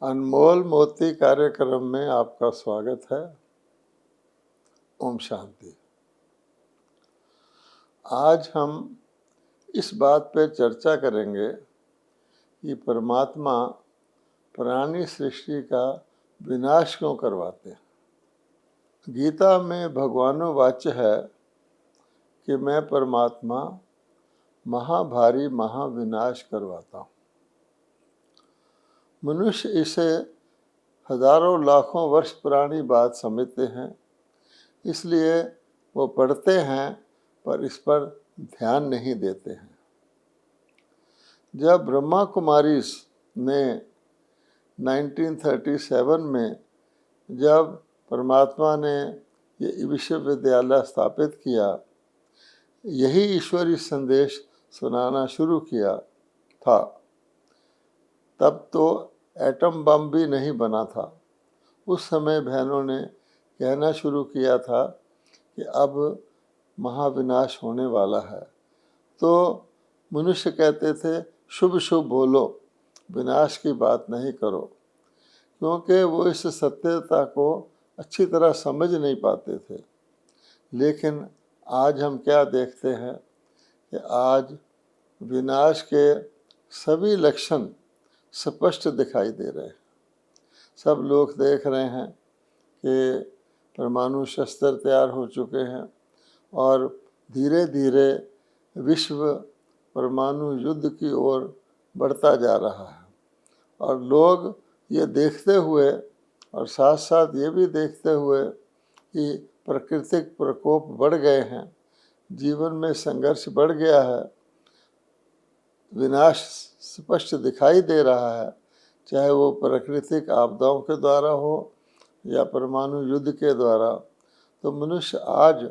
अनमोल मोती कार्यक्रम में आपका स्वागत है। ओम शांति। आज हम इस बात पर चर्चा करेंगे कि परमात्मा प्राणी सृष्टि का विनाश क्यों करवाते हैं। गीता में भगवानो वाच्य है कि मैं परमात्मा महाभारी महाविनाश करवाता हूँ। मनुष्य इसे हजारों लाखों वर्ष पुरानी बात समझते हैं, इसलिए वो पढ़ते हैं पर इस पर ध्यान नहीं देते हैं। जब ब्रह्मा कुमारीज ने 1937 में जब परमात्मा ने ये विश्वविद्यालय स्थापित किया, यही ईश्वरीय संदेश सुनाना शुरू किया था, तब तो एटम बम भी नहीं बना था। उस समय बहनों ने कहना शुरू किया था कि अब महाविनाश होने वाला है, तो मनुष्य कहते थे शुभ शुभ बोलो, विनाश की बात नहीं करो, क्योंकि वो इस सत्यता को अच्छी तरह समझ नहीं पाते थे। लेकिन आज हम क्या देखते हैं कि आज विनाश के सभी लक्षण स्पष्ट दिखाई दे रहे हैं। सब लोग देख रहे हैं कि परमाणु शस्त्र तैयार हो चुके हैं और धीरे धीरे विश्व परमाणु युद्ध की ओर बढ़ता जा रहा है। और लोग ये देखते हुए और साथ साथ ये भी देखते हुए कि प्राकृतिक प्रकोप बढ़ गए हैं, जीवन में संघर्ष बढ़ गया है, विनाश स्पष्ट दिखाई दे रहा है, चाहे वो प्राकृतिक आपदाओं के द्वारा हो या परमाणु युद्ध के द्वारा। तो मनुष्य आज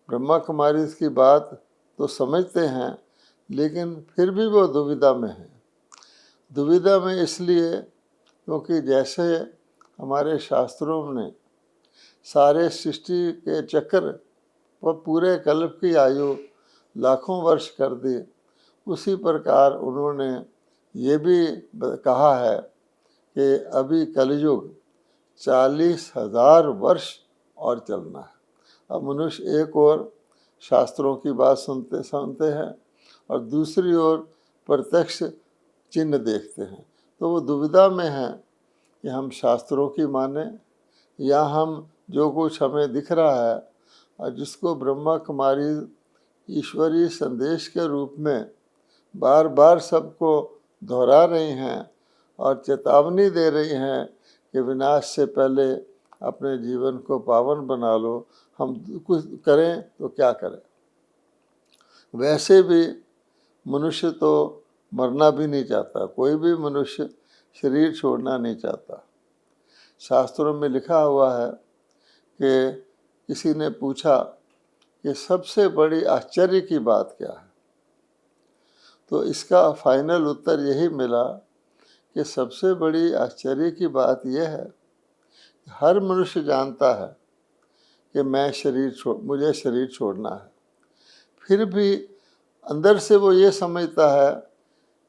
ब्रह्मा कुमारी की बात तो समझते हैं, लेकिन फिर भी वो दुविधा में है। दुविधा में इसलिए क्योंकि जैसे हमारे शास्त्रों ने सारे सृष्टि के चक्र व पूरे कल्प की आयु लाखों वर्ष कर दी, उसी प्रकार उन्होंने ये भी कहा है कि अभी कलयुग 40,000 वर्ष और चलना है। अब मनुष्य एक और शास्त्रों की बात सुनते हैं और दूसरी ओर प्रत्यक्ष चिन्ह देखते हैं, तो वो दुविधा में है कि हम शास्त्रों की माने या हम जो कुछ हमें दिख रहा है और जिसको ब्रह्मा कुमारी ईश्वरीय संदेश के रूप में बार बार सबको दोहरा रही हैं और चेतावनी दे रही हैं कि विनाश से पहले अपने जीवन को पावन बना लो। हम कुछ करें तो क्या करें। वैसे भी मनुष्य तो मरना भी नहीं चाहता, कोई भी मनुष्य शरीर छोड़ना नहीं चाहता। शास्त्रों में लिखा हुआ है कि किसी ने पूछा कि सबसे बड़ी आश्चर्य की बात क्या है, तो इसका फाइनल उत्तर यही मिला कि सबसे बड़ी आश्चर्य की बात यह है कि हर मनुष्य जानता है कि मुझे शरीर छोड़ना है, फिर भी अंदर से वो ये समझता है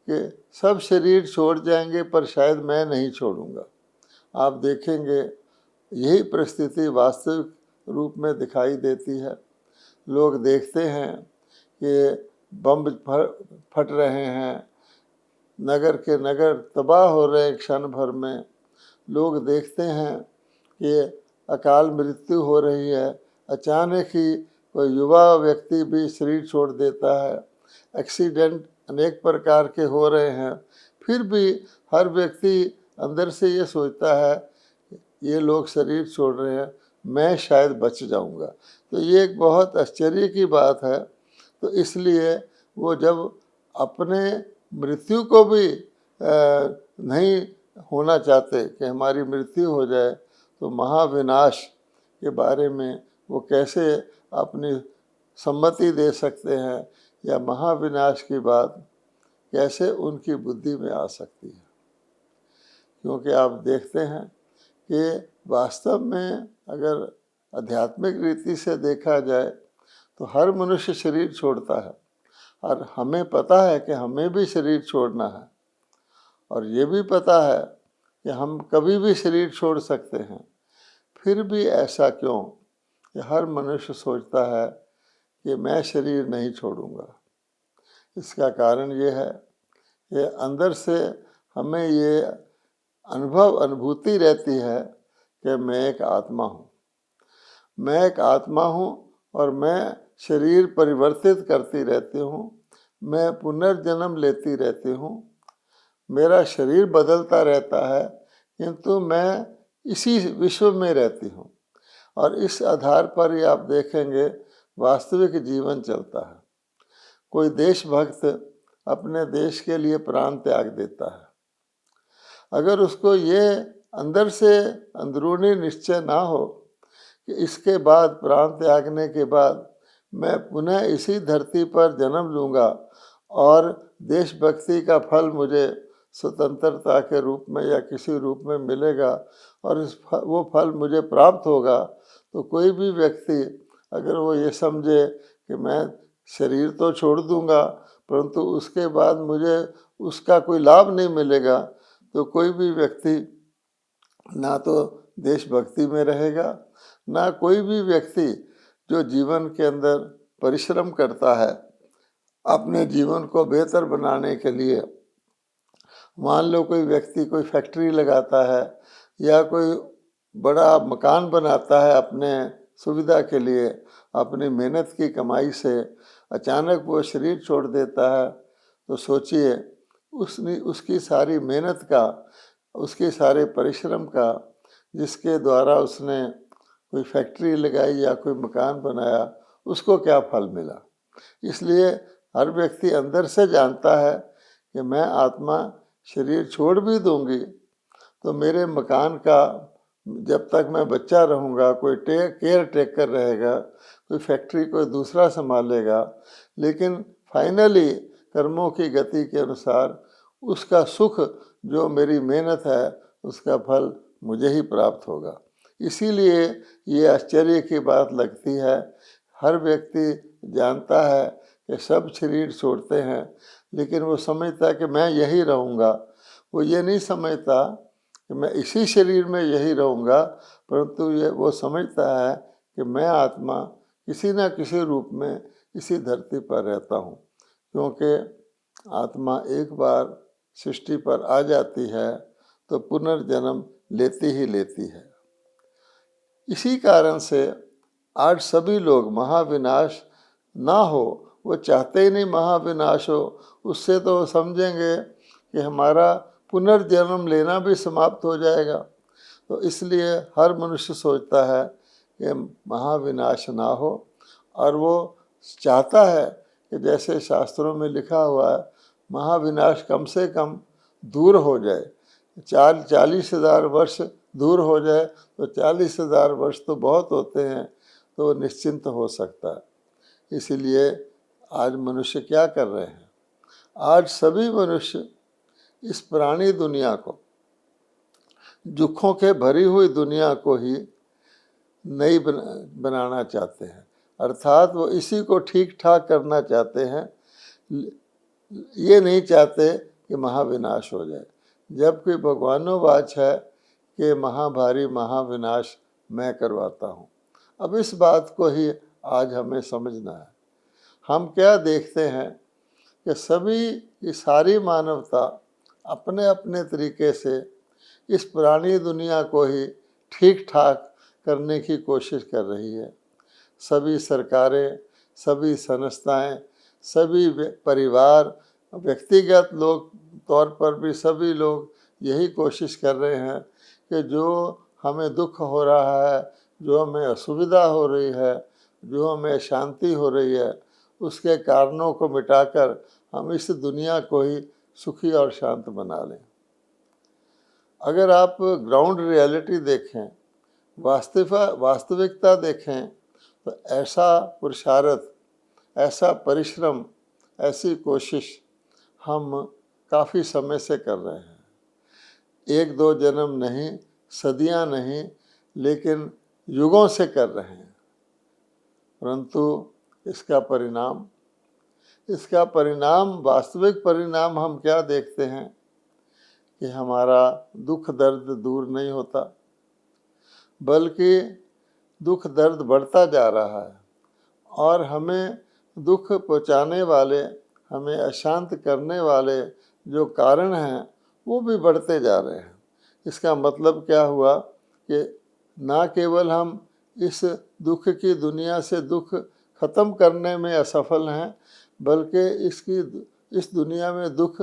कि सब शरीर छोड़ जाएंगे पर शायद मैं नहीं छोड़ूंगा। आप देखेंगे यही परिस्थिति वास्तविक रूप में दिखाई देती है। लोग देखते हैं कि बम फट रहे हैं, नगर के नगर तबाह हो रहे हैं क्षण भर में। लोग देखते हैं कि अकाल मृत्यु हो रही है, अचानक ही कोई युवा व्यक्ति भी शरीर छोड़ देता है, एक्सीडेंट अनेक प्रकार के हो रहे हैं, फिर भी हर व्यक्ति अंदर से ये सोचता है ये लोग शरीर छोड़ रहे हैं, मैं शायद बच जाऊंगा। तो ये एक बहुत आश्चर्य की बात है। तो इसलिए वो जब अपने मृत्यु को भी नहीं होना चाहते कि हमारी मृत्यु हो जाए, तो महाविनाश के बारे में वो कैसे अपनी सम्मति दे सकते हैं या महाविनाश की बात कैसे उनकी बुद्धि में आ सकती है। क्योंकि आप देखते हैं कि वास्तव में अगर आध्यात्मिक रीति से देखा जाए तो हर मनुष्य शरीर छोड़ता है और हमें पता है कि हमें भी शरीर छोड़ना है, और ये भी पता है कि हम कभी भी शरीर छोड़ सकते हैं, फिर भी ऐसा क्यों कि हर मनुष्य सोचता है कि मैं शरीर नहीं छोड़ूंगा। इसका कारण ये है कि अंदर से हमें ये अनुभूति रहती है कि मैं एक आत्मा हूँ, मैं एक आत्मा हूँ और मैं शरीर परिवर्तित करती रहती हूँ, मैं पुनर्जन्म लेती रहती हूँ, मेरा शरीर बदलता रहता है, किंतु मैं इसी विश्व में रहती हूँ। और इस आधार पर ही आप देखेंगे वास्तविक जीवन चलता है। कोई देशभक्त अपने देश के लिए प्राण त्याग देता है, अगर उसको ये अंदर से अंदरूनी निश्चय ना हो कि इसके बाद प्राण त्यागने के बाद मैं पुनः इसी धरती पर जन्म लूँगा और देशभक्ति का फल मुझे स्वतंत्रता के रूप में या किसी रूप में मिलेगा और वो फल मुझे प्राप्त होगा, तो कोई भी व्यक्ति अगर वो ये समझे कि मैं शरीर तो छोड़ दूंगा परंतु उसके बाद मुझे उसका कोई लाभ नहीं मिलेगा, तो कोई भी व्यक्ति ना तो देशभक्ति में रहेगा, ना कोई भी व्यक्ति जो जीवन के अंदर परिश्रम करता है अपने जीवन को बेहतर बनाने के लिए। मान लो कोई व्यक्ति कोई फैक्ट्री लगाता है या कोई बड़ा मकान बनाता है अपने सुविधा के लिए, अपनी मेहनत की कमाई से अचानक वो शरीर छोड़ देता है, तो सोचिए उसकी सारी मेहनत का, उसके सारे परिश्रम का, जिसके द्वारा उसने कोई फैक्ट्री लगाई या कोई मकान बनाया, उसको क्या फल मिला। इसलिए हर व्यक्ति अंदर से जानता है कि मैं आत्मा शरीर छोड़ भी दूंगी तो मेरे मकान का जब तक मैं बच्चा रहूँगा कोई केयर टेकर रहेगा, कोई फैक्ट्री कोई दूसरा संभालेगा, लेकिन फाइनली कर्मों की गति के अनुसार उसका सुख जो मेरी मेहनत है उसका फल मुझे ही प्राप्त होगा। इसीलिए ये आश्चर्य की बात लगती है, हर व्यक्ति जानता है कि सब शरीर छोड़ते हैं, लेकिन वो समझता है कि मैं यही रहूँगा। वो ये नहीं समझता कि मैं इसी शरीर में यही रहूँगा, परंतु ये वो समझता है कि मैं आत्मा किसी न किसी रूप में इसी धरती पर रहता हूँ, क्योंकि आत्मा एक बार सृष्टि पर आ जाती है तो पुनर्जन्म लेती ही लेती है। इसी कारण से आज सभी लोग महाविनाश ना हो, वो चाहते ही नहीं महाविनाश हो, उससे तो समझेंगे कि हमारा पुनर्जन्म लेना भी समाप्त हो जाएगा। तो इसलिए हर मनुष्य सोचता है कि महाविनाश ना हो, और वो चाहता है कि जैसे शास्त्रों में लिखा हुआ है महाविनाश कम से कम दूर हो जाए, 40,000 वर्ष दूर हो जाए तो 40,000 वर्ष तो बहुत होते हैं, तो निश्चिंत हो सकता है। इसीलिए आज मनुष्य क्या कर रहे हैं, आज सभी मनुष्य इस पुरानी दुनिया को, दुखों के भरी हुई दुनिया को ही नई बनाना चाहते हैं, अर्थात वो इसी को ठीक ठाक करना चाहते हैं, ये नहीं चाहते कि महाविनाश हो जाए। जबकि भगवानोवाच है कि महाभारी महाविनाश मैं करवाता हूँ। अब इस बात को ही आज हमें समझना है। हम क्या देखते हैं कि सभी की सारी मानवता अपने अपने तरीके से इस पुरानी दुनिया को ही ठीक ठाक करने की कोशिश कर रही है। सभी सरकारें, सभी संस्थाएं, सभी परिवार, व्यक्तिगत लोग तौर पर भी सभी लोग यही कोशिश कर रहे हैं कि जो हमें दुख हो रहा है, जो हमें असुविधा हो रही है, जो हमें शांति हो रही है, उसके कारणों को मिटाकर हम इस दुनिया को ही सुखी और शांत बना लें। अगर आप ग्राउंड रियलिटी देखें, वास्तविकता देखें, तो ऐसा पुरुषार्थ, ऐसा परिश्रम, ऐसी कोशिश हम काफ़ी समय से कर रहे हैं। एक दो जन्म नहीं, सदियां नहीं, लेकिन युगों से कर रहे हैं। परंतु इसका परिणाम, वास्तविक परिणाम हम क्या देखते हैं कि हमारा दुख दर्द दूर नहीं होता, बल्कि दुख दर्द बढ़ता जा रहा है और हमें दुख पहुँचाने वाले, हमें अशांत करने वाले जो कारण हैं वो भी बढ़ते जा रहे हैं। इसका मतलब क्या हुआ कि ना केवल हम इस दुख की दुनिया से दुख ख़त्म करने में असफल हैं, बल्कि इस दुनिया में दुख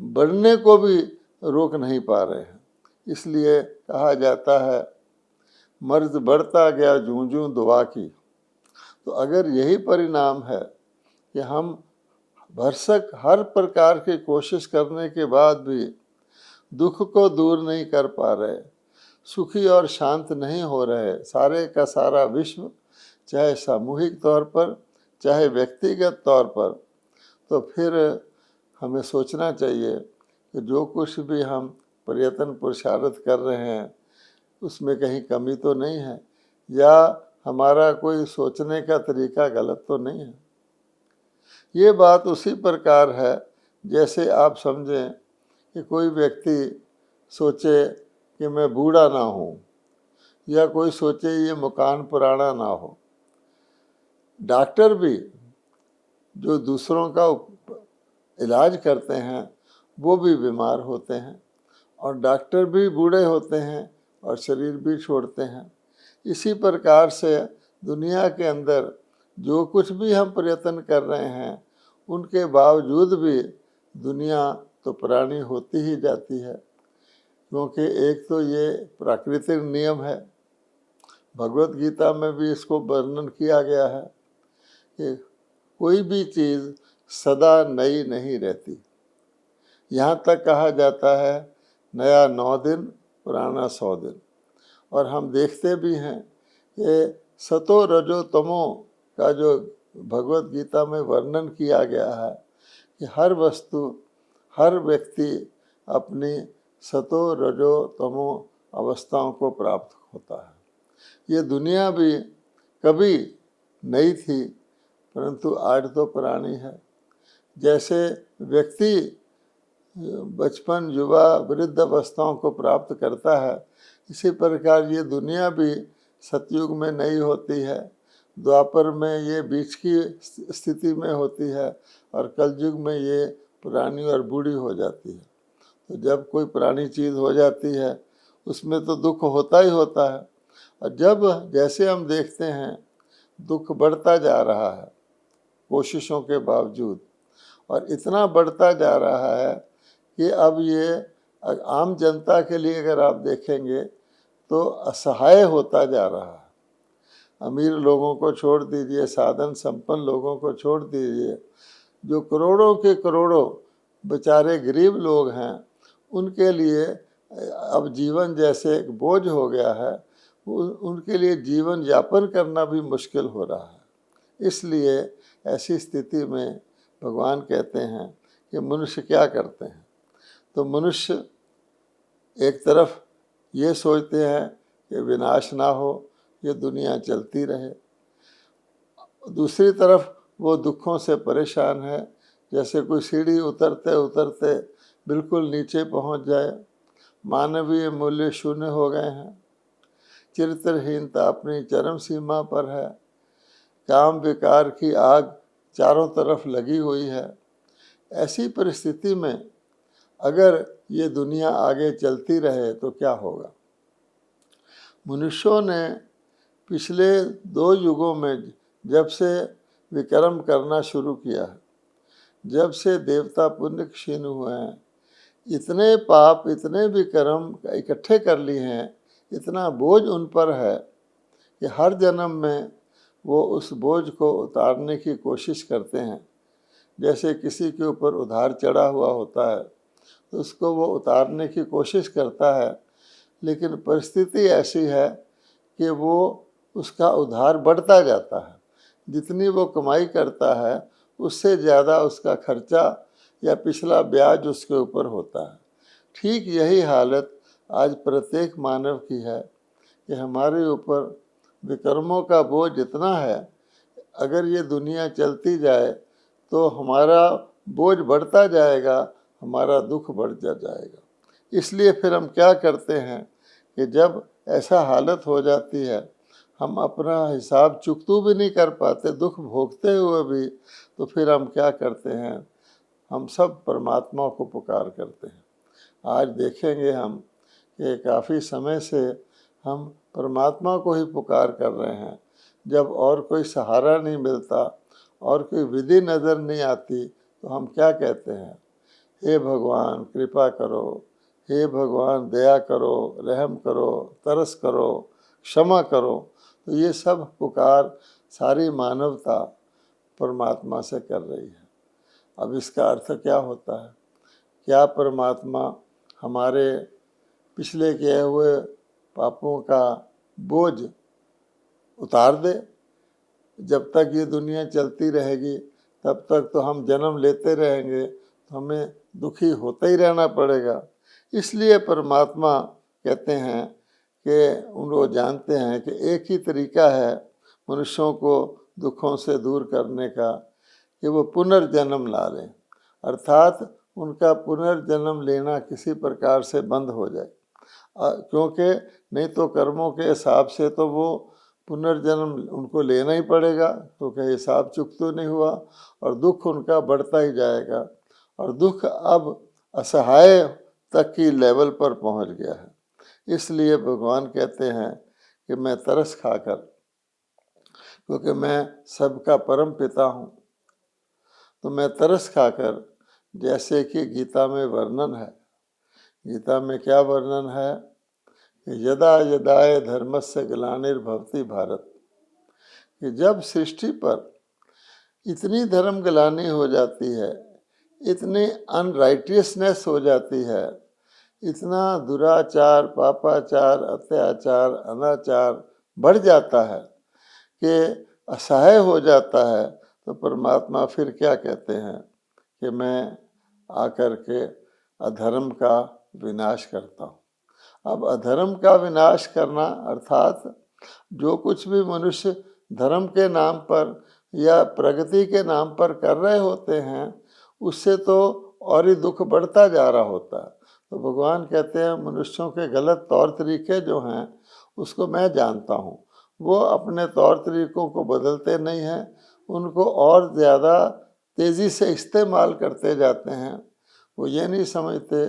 बढ़ने को भी रोक नहीं पा रहे हैं। इसलिए कहा जाता है मर्ज बढ़ता गया जूं जूं दुआ की। तो अगर यही परिणाम है कि हम भरसक हर प्रकार की कोशिश करने के बाद भी दुख को दूर नहीं कर पा रहे, सुखी और शांत नहीं हो रहे, सारे का सारा विश्व, चाहे सामूहिक तौर पर चाहे व्यक्तिगत तौर पर, तो फिर हमें सोचना चाहिए कि जो कुछ भी हम प्रयत्न पुरुषार्थ कर रहे हैं उसमें कहीं कमी तो नहीं है, या हमारा कोई सोचने का तरीका गलत तो नहीं है। ये बात उसी प्रकार है जैसे आप समझें कि कोई व्यक्ति सोचे कि मैं बूढ़ा ना हूँ, या कोई सोचे ये मकान पुराना ना हो। डॉक्टर भी जो दूसरों का इलाज करते हैं वो भी बीमार होते हैं, और डॉक्टर भी बूढ़े होते हैं और शरीर भी छोड़ते हैं। इसी प्रकार से दुनिया के अंदर जो कुछ भी हम प्रयत्न कर रहे हैं उनके बावजूद भी दुनिया तो पुरानी होती ही जाती है, क्योंकि एक तो ये प्राकृतिक नियम है। भगवत गीता में भी इसको वर्णन किया गया है कि कोई भी चीज़ सदा नई नहीं रहती। यहाँ तक कहा जाता है नया 9 दिन पुराना 100 दिन। और हम देखते भी हैं कि सतो रजो तमो का जो भगवत गीता में वर्णन किया गया है कि हर वस्तु, हर व्यक्ति अपनी सतो रजो तमो अवस्थाओं को प्राप्त होता है। ये दुनिया भी कभी नई थी, परंतु आज तो पुरानी है। जैसे व्यक्ति बचपन, युवा, वृद्ध अवस्थाओं को प्राप्त करता है, इसी प्रकार ये दुनिया भी सतयुग में नई होती है, द्वापर में ये बीच की स्थिति में होती है, और कलयुग में ये पुरानी और बूढ़ी हो जाती है। तो जब कोई पुरानी चीज़ हो जाती है उसमें तो दुख होता ही होता है। और जब जैसे हम देखते हैं दुख बढ़ता जा रहा है कोशिशों के बावजूद, और इतना बढ़ता जा रहा है कि अब ये आम जनता के लिए अगर आप देखेंगे तो असहाय होता जा रहा है। अमीर लोगों को छोड़ दीजिए, साधन संपन्न लोगों को छोड़ दीजिए, जो करोड़ों के करोड़ों बेचारे गरीब लोग हैं उनके लिए अब जीवन जैसे एक बोझ हो गया है। उनके लिए जीवन यापन करना भी मुश्किल हो रहा है। इसलिए ऐसी स्थिति में भगवान कहते हैं कि मनुष्य क्या करते हैं। तो मनुष्य एक तरफ ये सोचते हैं कि विनाश ना हो, ये दुनिया चलती रहे, दूसरी तरफ वो दुखों से परेशान है, जैसे कोई सीढ़ी उतरते उतरते बिल्कुल नीचे पहुंच जाए, मानवीय मूल्य शून्य हो गए हैं, चरित्रहीनता अपनी चरम सीमा पर है, काम विकार की आग चारों तरफ लगी हुई है। ऐसी परिस्थिति में अगर ये दुनिया आगे चलती रहे तो क्या होगा। मनुष्यों ने पिछले 2 युगों में जब से विक्रम करना शुरू किया है, जब से देवता पुण्य क्षीण हुए हैं, इतने पाप, इतने विक्रम इकट्ठे कर लिए हैं, इतना बोझ उन पर है कि हर जन्म में वो उस बोझ को उतारने की कोशिश करते हैं। जैसे किसी के ऊपर उधार चढ़ा हुआ होता है तो उसको वो उतारने की कोशिश करता है, लेकिन परिस्थिति ऐसी है कि वो उसका उधार बढ़ता जाता है। जितनी वो कमाई करता है उससे ज़्यादा उसका खर्चा या पिछला ब्याज उसके ऊपर होता है। ठीक यही हालत आज प्रत्येक मानव की है कि हमारे ऊपर विक्रमों का बोझ इतना है, अगर ये दुनिया चलती जाए तो हमारा बोझ बढ़ता जाएगा, हमारा दुख बढ़ता जाएगा। इसलिए फिर हम क्या करते हैं कि जब ऐसा हालत हो जाती है, हम अपना हिसाब चुकतू भी नहीं कर पाते, दुख भोगते हुए भी, तो फिर हम क्या करते हैं, हम सब परमात्मा को पुकार करते हैं। आज देखेंगे हम कि काफ़ी समय से हम परमात्मा को ही पुकार कर रहे हैं। जब और कोई सहारा नहीं मिलता और कोई विधि नज़र नहीं आती तो हम क्या कहते हैं, हे भगवान कृपा करो, हे भगवान दया करो, रहम करो, तरस करो, क्षमा करो। तो ये सब पुकार सारी मानवता परमात्मा से कर रही है। अब इसका अर्थ क्या होता है? क्या परमात्मा हमारे पिछले किए हुए पापों का बोझ उतार दे? जब तक ये दुनिया चलती रहेगी तब तक तो हम जन्म लेते रहेंगे, तो हमें दुखी होते ही रहना पड़ेगा। इसलिए परमात्मा कहते हैं कि उन लोग जानते हैं कि एक ही तरीका है मनुष्यों को दुखों से दूर करने का, कि वो पुनर्जन्म ला लें, अर्थात उनका पुनर्जन्म लेना किसी प्रकार से बंद हो जाए। क्योंकि नहीं तो कर्मों के हिसाब से तो वो पुनर्जन्म उनको लेना ही पड़ेगा, क्योंकि हिसाब चुकता नहीं हुआ, और दुख उनका बढ़ता ही जाएगा, और दुख अब असहाय तक की लेवल पर पहुंच गया है। इसलिए भगवान कहते हैं कि मैं तरस खाकर, क्योंकि मैं सबका परम पिता हूँ, तो मैं तरस खाकर, जैसे कि गीता में वर्णन है, गीता में क्या वर्णन है कि यदा यदाय धर्मस्य ग्लानिर्भवति भारत, कि जब सृष्टि पर इतनी धर्म ग्लानि हो जाती है, इतनी अनराइटियसनेस हो जाती है, इतना दुराचार, पापाचार, अत्याचार, अनाचार बढ़ जाता है कि असहाय हो जाता है, तो परमात्मा फिर क्या कहते हैं कि मैं आकर के अधर्म का विनाश करता हूँ। अब अधर्म का विनाश करना अर्थात जो कुछ भी मनुष्य धर्म के नाम पर या प्रगति के नाम पर कर रहे होते हैं, उससे तो और ही दुख बढ़ता जा रहा होता है। तो भगवान कहते हैं मनुष्यों के गलत तौर तरीके जो हैं उसको मैं जानता हूँ। वो अपने तौर तरीकों को बदलते नहीं हैं, उनको और ज़्यादा तेज़ी से इस्तेमाल करते जाते हैं। वो ये नहीं समझते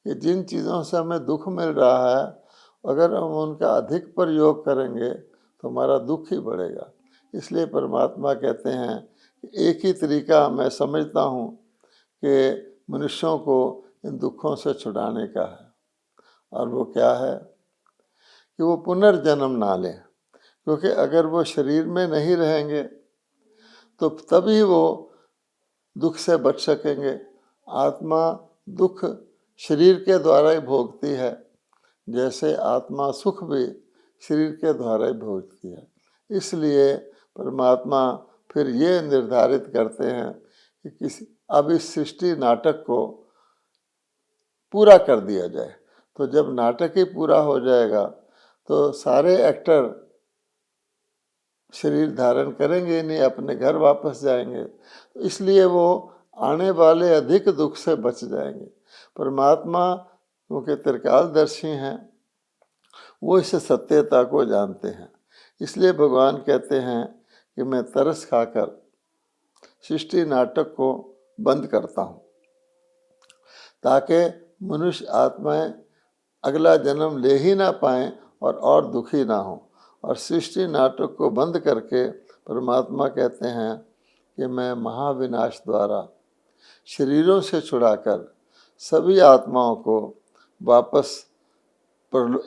कि जिन चीज़ों से हमें दुख मिल रहा है, अगर हम उनका अधिक प्रयोग करेंगे तो हमारा दुख ही बढ़ेगा। इसलिए परमात्मा कहते हैं कि एक ही तरीका मैं समझता हूँ कि मनुष्यों को इन दुखों से छुड़ाने का है, और वो क्या है कि वो पुनर्जन्म ना लें। क्योंकि अगर वो शरीर में नहीं रहेंगे तो तभी वो दुख से बच सकेंगे। आत्मा दुख शरीर के द्वारा ही भोगती है, जैसे आत्मा सुख भी शरीर के द्वारा ही भोगती है। इसलिए परमात्मा फिर ये निर्धारित करते हैं कि अब इस सृष्टि नाटक को पूरा कर दिया जाए। तो जब नाटक ही पूरा हो जाएगा तो सारे एक्टर शरीर धारण करेंगे नहीं, अपने घर वापस जाएंगे, तो इसलिए वो आने वाले अधिक दुख से बच जाएंगे। परमात्मा क्योंकि त्रिकालदर्शी हैं, वो इस सत्यता को जानते हैं। इसलिए भगवान कहते हैं कि मैं तरस खाकर सृष्टि नाटक को बंद करता हूँ, ताकि मनुष्य आत्माएं अगला जन्म ले ही ना पाएं और दुखी ना हों। और सृष्टि नाटक को बंद करके परमात्मा कहते हैं कि मैं महाविनाश द्वारा शरीरों से छुड़ाकर सभी आत्माओं को वापस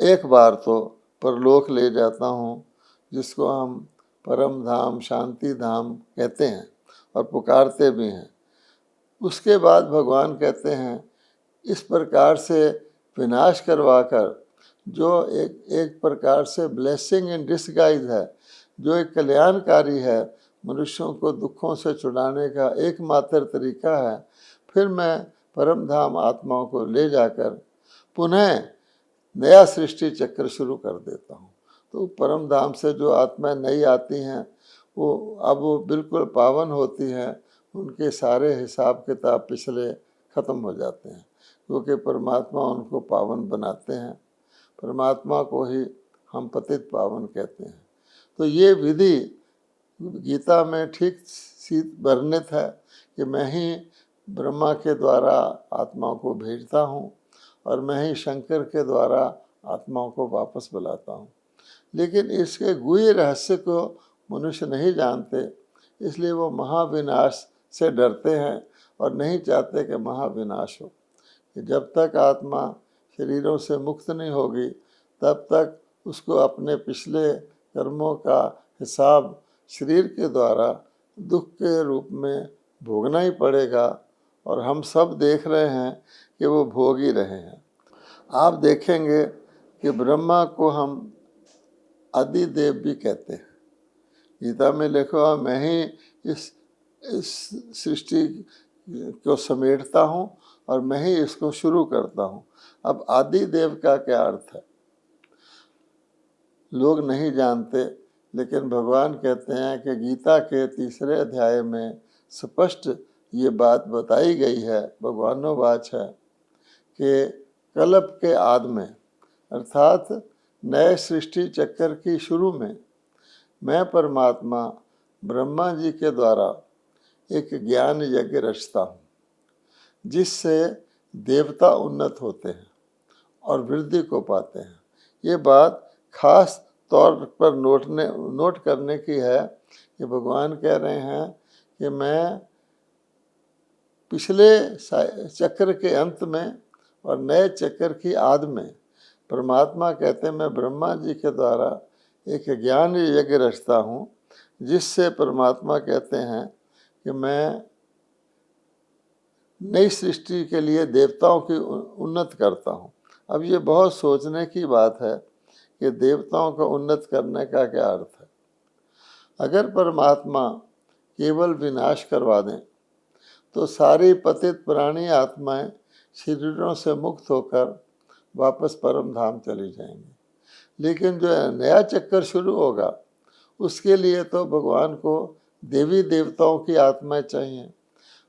एक बार तो परलोक ले जाता हूँ, जिसको हम परम धाम, शांति धाम कहते हैं और पुकारते भी हैं। उसके बाद भगवान कहते हैं इस प्रकार से विनाश करवाकर, जो एक प्रकार से ब्लेसिंग इन डिसगाइज है, जो एक कल्याणकारी है, मनुष्यों को दुखों से छुड़ाने का एकमात्र तरीका है, फिर मैं परम धाम आत्माओं को ले जाकर पुनः नया सृष्टि चक्र शुरू कर देता हूँ। तो परम धाम से जो आत्माएं नई आती हैं वो बिल्कुल पावन होती हैं, उनके सारे हिसाब किताब पिछले ख़त्म हो जाते हैं। क्योंकि परमात्मा उनको पावन बनाते हैं। परमात्मा को ही हम पतित पावन कहते हैं। तो ये विधि गीता में ठीक सी वर्णित है कि मैं ही ब्रह्मा के द्वारा आत्माओं को भेजता हूँ और मैं ही शंकर के द्वारा आत्माओं को वापस बुलाता हूँ। लेकिन इसके गूढ़ रहस्य को मनुष्य नहीं जानते, इसलिए वो महाविनाश से डरते हैं और नहीं चाहते कि महाविनाश हो। कि जब तक आत्मा शरीरों से मुक्त नहीं होगी तब तक उसको अपने पिछले कर्मों का हिसाब शरीर के द्वारा दुख के रूप में भोगना ही पड़ेगा, और हम सब देख रहे हैं कि वो भोग ही रहे हैं। आप देखेंगे कि ब्रह्मा को हम आदि देव भी कहते हैं। गीता में लिखा मैं ही इस सृष्टि को समेटता हूँ और मैं ही इसको शुरू करता हूँ। अब आदि देव का क्या अर्थ है लोग नहीं जानते, लेकिन भगवान कहते हैं कि गीता के 3 अध्याय में स्पष्ट ये बात बताई गई है, भगवानोवाच है कि कल्प के आदि में अर्थात नए सृष्टि चक्र की शुरू में मैं परमात्मा ब्रह्मा जी के द्वारा एक ज्ञान यज्ञ रचता हूँ, जिससे देवता उन्नत होते हैं और वृद्धि को पाते हैं। ये बात खास तौर पर नोट करने की है कि भगवान कह रहे हैं कि मैं पिछले चक्र के अंत में और नए चक्र की आदि में परमात्मा कहते हैं मैं ब्रह्मा जी के द्वारा एक ज्ञान यज्ञ रचता हूँ, जिससे परमात्मा कहते हैं कि मैं नई सृष्टि के लिए देवताओं की उन्नत करता हूँ। अब ये बहुत सोचने की बात है कि देवताओं को उन्नत करने का क्या अर्थ है। अगर परमात्मा केवल विनाश करवा दें तो सारी पतित प्राणी आत्माएं शरीरों से मुक्त होकर वापस परम धाम चली जाएंगी। लेकिन जो नया चक्कर शुरू होगा उसके लिए तो भगवान को देवी देवताओं की आत्माएं चाहिए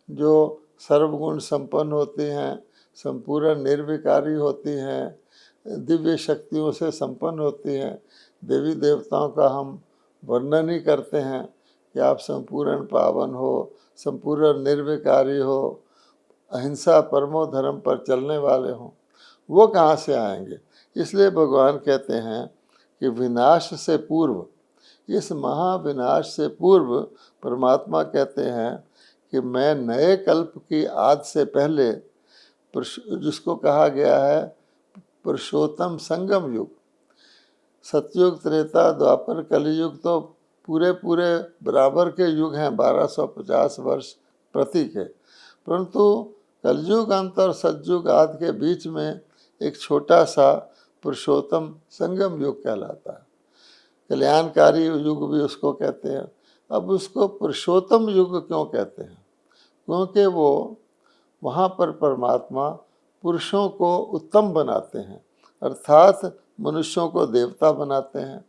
जो सर्वगुण संपन्न होती हैं, संपूर्ण निर्विकारी होती हैं, दिव्य शक्तियों से संपन्न होती हैं। देवी देवताओं का हम वर्णन ही करते हैं कि आप संपूर्ण पावन हो, संपूर्ण निर्विकारी हो, अहिंसा परमो धर्म पर चलने वाले हों। वो कहाँ से आएंगे। इसलिए भगवान कहते हैं कि विनाश से पूर्व, इस महाविनाश से पूर्व परमात्मा कहते हैं कि मैं नए कल्प की आदि से पहले, जिसको कहा गया है पुरुषोत्तम संगम युग, सतयुग त्रेता द्वापर कलियुग तो पूरे बराबर के युग हैं, 1250 वर्ष प्रति के, परंतु कलयुग अंत और सतयुग आदि के बीच में एक छोटा सा पुरुषोत्तम संगम युग कहलाता है। कल्याणकारी युग भी उसको कहते हैं। अब उसको पुरुषोत्तम युग क्यों कहते हैं? क्योंकि वो वहाँ पर परमात्मा पुरुषों को उत्तम बनाते हैं, अर्थात मनुष्यों को देवता बनाते हैं।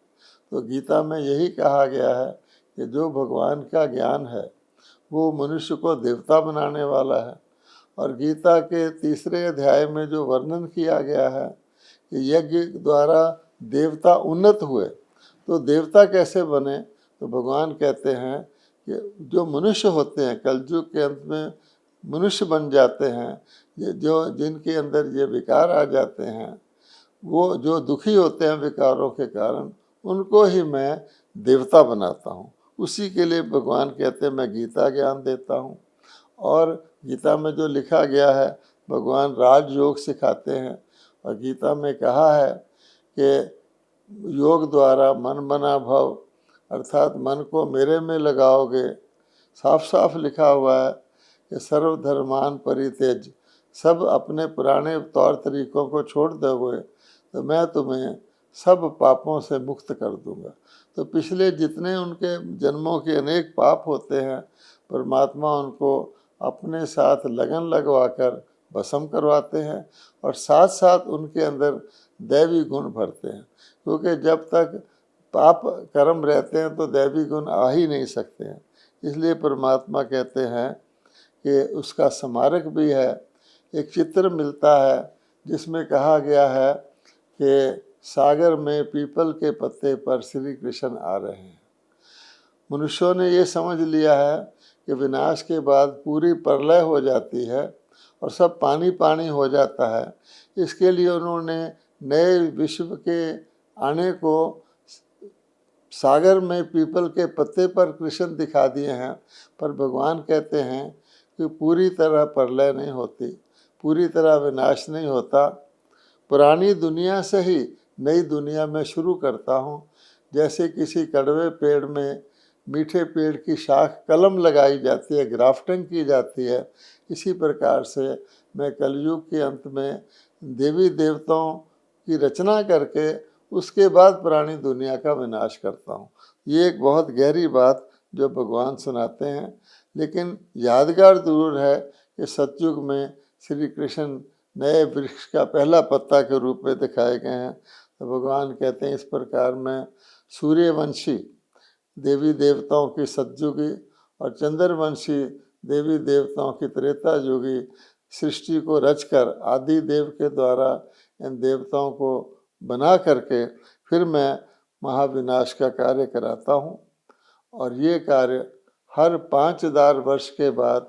तो गीता में यही कहा गया है कि जो भगवान का ज्ञान है वो मनुष्य को देवता बनाने वाला है। और गीता के 3 अध्याय में जो वर्णन किया गया है कि यज्ञ द्वारा देवता उन्नत हुए, तो देवता कैसे बने? तो भगवान कहते हैं कि जो मनुष्य होते हैं कलयुग के अंत में मनुष्य बन जाते हैं, जो जिनके अंदर ये विकार आ जाते हैं, वो जो दुखी होते हैं विकारों के कारण, उनको ही मैं देवता बनाता हूँ। उसी के लिए भगवान कहते हैं मैं गीता ज्ञान देता हूँ। और गीता में जो लिखा गया है, भगवान राजयोग सिखाते हैं। और गीता में कहा है कि योग द्वारा मन बना भव, अर्थात मन को मेरे में लगाओगे। साफ साफ लिखा हुआ है कि सर्वधर्मान परित्यज, सब अपने पुराने तौर तरीकों को छोड़ दोगे तो मैं तुम्हें सब पापों से मुक्त कर दूंगा। तो पिछले जितने उनके जन्मों के अनेक पाप होते हैं, परमात्मा उनको अपने साथ लगन लगवाकर भस्म करवाते हैं और साथ साथ उनके अंदर दैवी गुण भरते हैं। क्योंकि जब तक पाप कर्म रहते हैं तो दैवी गुण आ ही नहीं सकते हैं। इसलिए परमात्मा कहते हैं कि उसका स्मारक भी है एक चित्र मिलता है जिसमें कहा गया है कि सागर में पीपल के पत्ते पर श्री कृष्ण आ रहे हैं। मनुष्यों ने ये समझ लिया है कि विनाश के बाद पूरी प्रलय हो जाती है और सब पानी पानी हो जाता है। इसके लिए उन्होंने नए विश्व के आने को सागर में पीपल के पत्ते पर कृष्ण दिखा दिए हैं। पर भगवान कहते हैं कि पूरी तरह प्रलय नहीं होती, पूरी तरह विनाश नहीं होता। पुरानी दुनिया से ही नई दुनिया में शुरू करता हूँ। जैसे किसी कड़वे पेड़ में मीठे पेड़ की शाख कलम लगाई जाती है, ग्राफ्टिंग की जाती है, इसी प्रकार से मैं कलयुग के अंत में देवी देवताओं की रचना करके उसके बाद पुरानी दुनिया का विनाश करता हूँ। ये एक बहुत गहरी बात जो भगवान सुनाते हैं, लेकिन यादगार जरूर है कि सतयुग में श्री कृष्ण नए वृक्ष का पहला पत्ता के रूप में दिखाए गए हैं। तो भगवान कहते हैं इस प्रकार मैं सूर्यवंशी देवी देवताओं की सतयुगी और चंद्रवंशी देवी देवताओं की त्रेता युगी सृष्टि को रचकर आदि देव के द्वारा इन देवताओं को बना करके फिर मैं महाविनाश का कार्य कराता हूँ। और ये कार्य हर 5000 वर्ष के बाद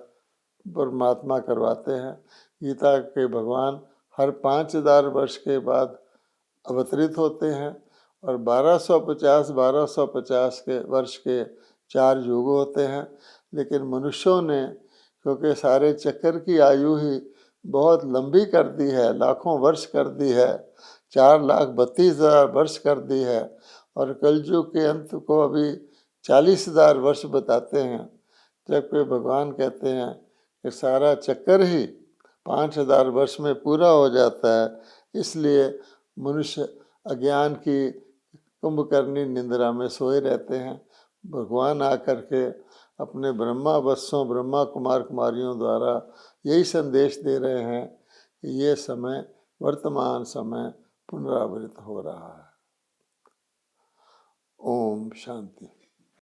परमात्मा करवाते हैं। गीता के भगवान हर 5000 वर्ष के बाद अवतरित होते हैं और 1250 के वर्ष के 4 युग होते हैं। लेकिन मनुष्यों ने क्योंकि सारे चक्कर की आयु ही बहुत लंबी कर दी है, लाखों वर्ष कर दी है, 4,32,000 वर्ष कर दी है और कलयुग के अंत को अभी 40,000 वर्ष बताते हैं। जबकि भगवान कहते हैं कि सारा चक्कर ही 5,000 वर्ष में पूरा हो जाता है। इसलिए मनुष्य अज्ञान की कुंभकर्णी निंद्रा में सोए रहते हैं। भगवान आकर के अपने ब्रह्मा वत्सों ब्रह्मा कुमार कुमारियों द्वारा यही संदेश दे रहे हैं कि ये समय वर्तमान समय पुनरावृत्त हो रहा है। ओम शांति।